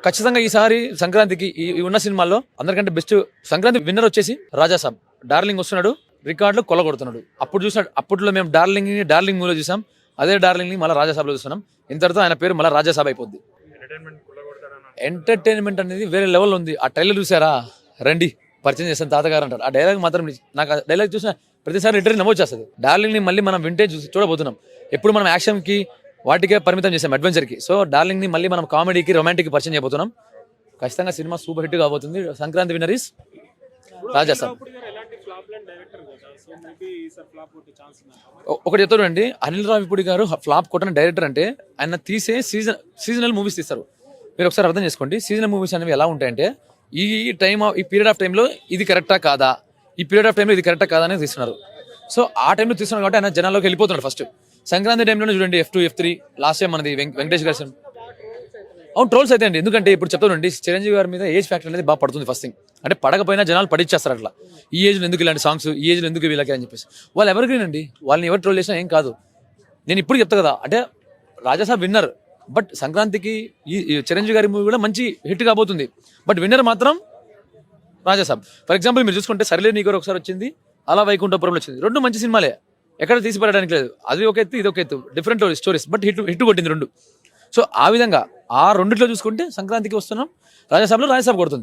ఖచ్చితంగా ఈసారి సంక్రాంతికి ఈ ఉన్న సినిమాల్లో అందరికంటే బెస్ట్ సంక్రాంతి విన్నర్ వచ్చేసి రాజాసాబ్. డార్లింగ్ వస్తున్నాడు, రికార్డులు కొల్లగొడుతున్నాడు. అప్పుడు చూసినాడు, అప్పట్లో మేము డార్లింగ్ మూవీలో చూసాం, అదే డార్లింగ్ ని మళ్ళీ రాజాసాబ్లో చూస్తున్నాం. ఇంతటితో ఆయన పేరు మళ్ళీ రాజాసాబ్ అయిపోద్ది. ఎంటర్టైన్మెంట్ అనేది వేరే లెవెల్ ఉంది. ఆ ట్రైలర్ చూసారా, రండి పరిచయం చేస్తాను తాతగారు అంటారు. ఆ డైలాగ్ మాత్రం నాకు ఆ డైలాగ్ చూసిన ప్రతిసారి రిటర్న్ నమోదు చేస్తుంది. డార్లింగ్ ని మళ్ళీ మనం వింటేజ్ చూడబోతున్నాం. ఎప్పుడు మనం యాక్షన్ కి వాటికే పరిమితం చేసాం, అడ్వెంచర్ కి. సో డార్లింగ్ ని మళ్ళీ మనం కామెడీకి రొమాంటిక్ పరిచయం చేయబోతున్నాం. ఖచ్చితంగా సినిమా సూపర్ హిట్ కాబోతుంది. Sankranti winner is Rajasaab. ఒకటి చెప్తాడు, అనిల్ రావిపూడి గారు ఫ్లాప్ కొట్టిన డైరెక్టర్ అంటే ఆయన తీసే సీజనల్ మూవీస్ తీస్తారు. మీరు ఒకసారి అర్థం చేసుకోండి, సీజనల్ మూవీస్ అనేవి ఎలా ఉంటాయంటే ఈ పీరియడ్ ఆఫ్ టైంలో ఇది కరెక్టా కాదా, ఈ పీరియడ్ ఆఫ్ టైంలో ఇది కరెక్టా కాదా అనేది తీస్తున్నారు. సో ఆ టైంలో తీస్తున్నారు కాబట్టి ఆయన జనాల్లోకి వెళ్ళిపోతున్నాడు. ఫస్ట్ సంక్రాంతి టైంలోనే చూడండి F2, F3 లాస్ట్ టైం మనది వెంకటేష్ గారి. అవును, ట్రోల్స్ అయితే అండి. ఎందుకంటే ఇప్పుడు చెప్తానండి, చిరంజీవి గారి మీద ఏజ్ ఫ్యాక్టర్ అనేది బాగా పడుతుంది. ఫస్ట్ థింగ్ అంటే పడకపోయినా జనాలు పడిచ్చేస్తారు అట్లా. ఈ ఏజ్లో ఎందుకు ఇలాంటి సాంగ్స్, ఈ ఏజ్లో ఎందుకు వీళ్ళకి అని చెప్పేసి. వాళ్ళు ఎవరు గ్రీన్ అండి, వాళ్ళని ఎవరు ట్రోల్ చేసినా ఏం కాదు. నేను ఇప్పుడు చెప్తా కదా, అంటే రాజాసాబ్ విన్నర్, బట్ సంక్రాంతికి ఈ చిరంజీవి గారి మూవీ కూడా మంచి హిట్ కాబోతుంది. బట్ విన్నర్ మాత్రం రాజాసాబ్. ఫర్ ఎగ్జాంపుల్ మీరు చూసుకుంటే సరిలే నీకు ఒకసారి వచ్చింది, అలా వైకుంఠపురంలో వచ్చింది. రెండు మంచి సినిమాలే, ఎక్కడ తీసిపడడానికి లేదు. అది ఒక ఎత్తు, ఇది ఒక ఎత్తు, డిఫరెంట్ స్టోరీస్, బట్ హిట్ కొట్టింది రెండు. సో ఆ విధంగా ఆ రెండిట్లో చూసుకుంటే సంక్రాంతికి వస్తున్నాం, రాజాసాబ్లో రాజాసాబ్ కొడుతుంది.